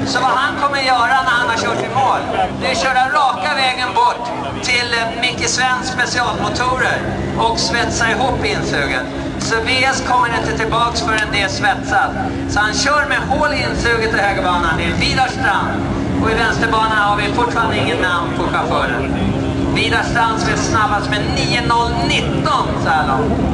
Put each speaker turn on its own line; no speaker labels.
Så vad han kommer göra när han har kört i mål, det är att köra raka vägen bort till Micke Svens specialmotorer och svetsa ihop insuget. Så VS kommer inte tillbaks förrän det är svetsat. Så han kör med hål i insuget i högerbanan. Det är Vidar Strand. Och i vänsterbanan har vi fortfarande ingen namn på chauffören. Vidar Strand är snabbast med 9.019 så här långt.